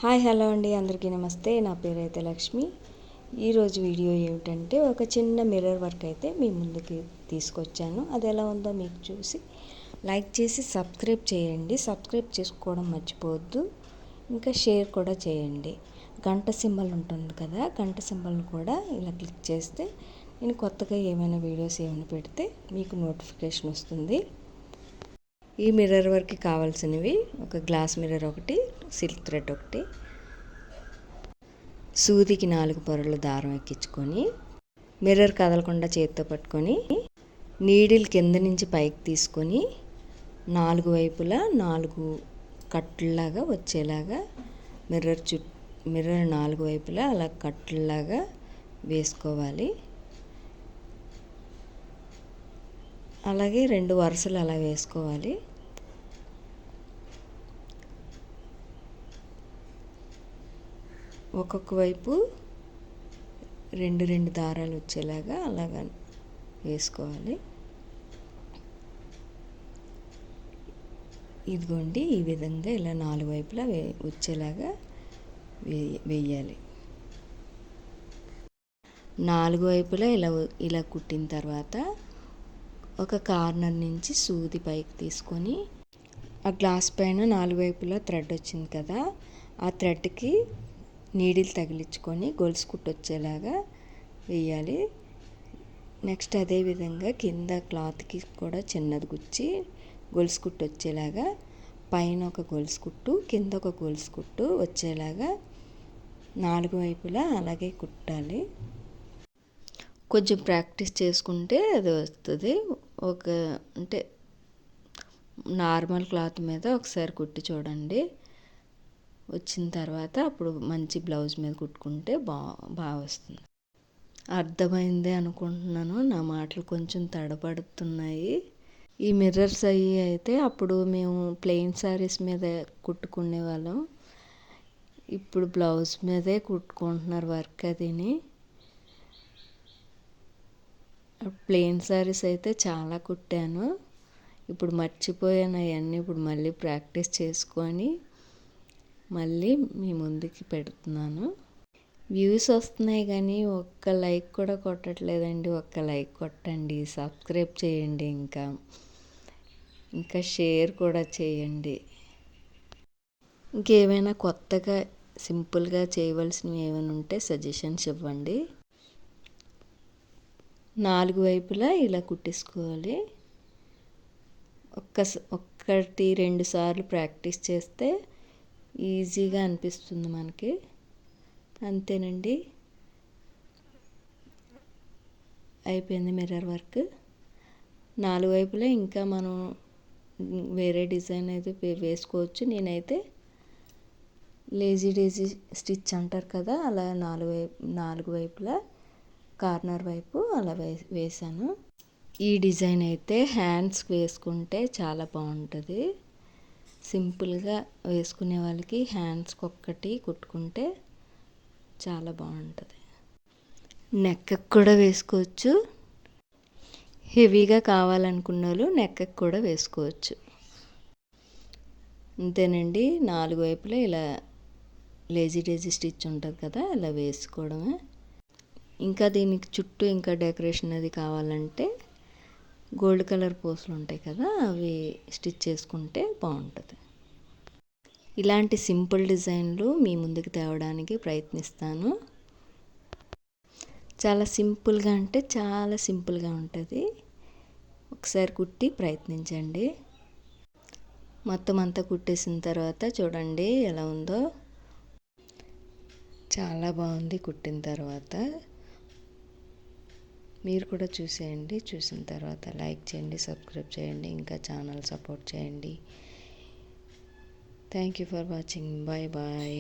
Hi hello అండి, అందరికీ నమస్తే. నా పేరు అయితే లక్ష్మి. ఈరోజు వీడియో ఏమిటంటే ఒక చిన్న మిర్రర్ వర్క్ అయితే మీ ముందుకి తీసుకొచ్చాను. అది ఎలా ఉందో మీకు చూసి లైక్ చేసి సబ్స్క్రైబ్ చేయండి. సబ్స్క్రైబ్ చేసుకోవడం మర్చిపోవద్దు. ఇంకా షేర్ కూడా చేయండి. గంట సింబల్ ఉంటుంది కదా, గంట సింబల్ని కూడా ఇలా క్లిక్ చేస్తే నేను కొత్తగా ఏమైనా వీడియోస్ ఏమైనా పెడితే మీకు నోటిఫికేషన్ వస్తుంది. ఈ మిర్రర్ వర్క్కి కావాల్సినవి ఒక గ్లాస్ మిర్రర్ ఒకటి, సిల్క్ థ్రెడ్ ఒకటి, సూదికి 4 పొరలు దారం ఎక్కించుకొని మిర్రర్ కదలకుండా చేతితో పట్టుకొని నీడిల్ కింద నుంచి పైకి తీసుకొని 4 వైపులా 4 కట్టులాగా వచ్చేలాగా మిర్రర్ 4 వైపులా అలా కట్టులాగా వేసుకోవాలి. అలాగే 2 వరుసలు అలా వేసుకోవాలి. ఒక్కొక్క వైపు 2 దారాలు వచ్చేలాగా అలాగా వేసుకోవాలి. ఇదిగోండి, ఈ విధంగా ఇలా 4 వైపులా వచ్చేలాగా వేయాలి. 4 వైపులా ఇలా కుట్టిన తర్వాత ఒక కార్నర్ నుంచి సూది పైకి తీసుకొని ఆ గ్లాస్ పైన 4 వైపులా థ్రెడ్ వచ్చింది కదా, ఆ థ్రెడ్కి నీడిల్ తగిలించుకొని గొలుసు కుట్టు వచ్చేలాగా వేయాలి. నెక్స్ట్ అదేవిధంగా కింద క్లాత్కి కూడా చిన్నది గుచ్చి గొలుసు కుట్టు వచ్చేలాగా పైన ఒక గొలుసు కుట్టు, కింద ఒక గొలుసు కుట్టు వచ్చేలాగా 4 వైపులా అలాగే కుట్టాలి. కొంచెం ప్రాక్టీస్ చేసుకుంటే అది వస్తుంది. అంటే నార్మల్ క్లాత్ మీద ఒకసారి కుట్టి చూడండి. వచ్చిన తర్వాత అప్పుడు మంచి బ్లౌజ్ మీద కుట్టుకుంటే బాగా వస్తుంది. అర్థమైందే అనుకుంటున్నాను. నా మాటలు కొంచెం తడబడుతున్నాయి. ఈ మిర్రర్స్ అయితే అప్పుడు మేము ప్లెయిన్ శారీస్ మీద కుట్టుకునే వాళ్ళం. ఇప్పుడు బ్లౌజ్ మీదే కుట్టుకుంటున్నారు వర్క్. అదిని ప్లెయిన్ శారీస్ అయితే చాలా కుట్టాను. ఇప్పుడు మర్చిపోయాను అవన్నీ. ఇప్పుడు మళ్ళీ ప్రాక్టీస్ చేసుకొని మళ్ళీ మీ ముందుకి పెడుతున్నాను. వ్యూస్ వస్తున్నాయి కానీ ఒక్క లైక్ కూడా కొట్టట్లేదండి. ఒక్క లైక్ కొట్టండి, సబ్స్క్రైబ్ చేయండి, ఇంకా షేర్ కూడా చేయండి. ఇంకేమైనా కొత్తగా సింపుల్గా చేయవలసినవి ఏమైనా ఉంటే సజెషన్స్ ఇవ్వండి. 4 వైపులా ఇలా కుట్టేసుకోవాలి. ఒక్కటి 2 సార్లు ప్రాక్టీస్ చేస్తే ఈజీగా అనిపిస్తుంది మనకి. అంతేనండి, అయిపోయింది మిర్రర్ వర్క్. 4 వైపులా ఇంకా మనం వేరే డిజైన్ అయితే వేసుకోవచ్చు. నేనైతే లేజీ డేజీ స్టిచ్ అంటారు కదా, అలా 4 వైపులా కార్నర్ వైపు అలా వేసాను. ఈ డిజైన్ అయితే హ్యాండ్స్కి వేసుకుంటే చాలా బాగుంటుంది. సింపుల్గా వేసుకునే వాళ్ళకి హ్యాండ్స్కి ఒక్కటి కుట్టుకుంటే చాలా బాగుంటుంది. నెక్కి కూడా వేసుకోవచ్చు. హెవీగా కావాలనుకున్న వాళ్ళు నెక్కి కూడా వేసుకోవచ్చు. అంతేనండి, 4 వైపులా ఇలా లేజీ డేజీ స్టిచ్ ఉంటుంది కదా, అలా వేసుకోవడమే. ఇంకా దీనికి చుట్టూ ఇంకా డెకరేషన్ అది కావాలంటే గోల్డ్ కలర్ పూసలు ఉంటాయి కదా, అవి స్టిచ్ చేసుకుంటే బాగుంటుంది. ఇలాంటి సింపుల్ డిజైన్లు మీ ముందుకు తేవడానికి ప్రయత్నిస్తాను. చాలా సింపుల్గా అంటే చాలా సింపుల్గా ఉంటుంది. ఒకసారి కుట్టి ప్రయత్నించండి. మొత్తం అంతా కుట్టేసిన తర్వాత చూడండి ఎలా ఉందో. చాలా బాగుంది కుట్టిన తర్వాత. మీరు కూడా చూసేయండి. చూసిన తర్వాత లైక్ చేయండి, సబ్స్క్రైబ్ చేయండి, ఇంకా ఛానల్ సపోర్ట్ చేయండి. Thank you for watching. Bye bye.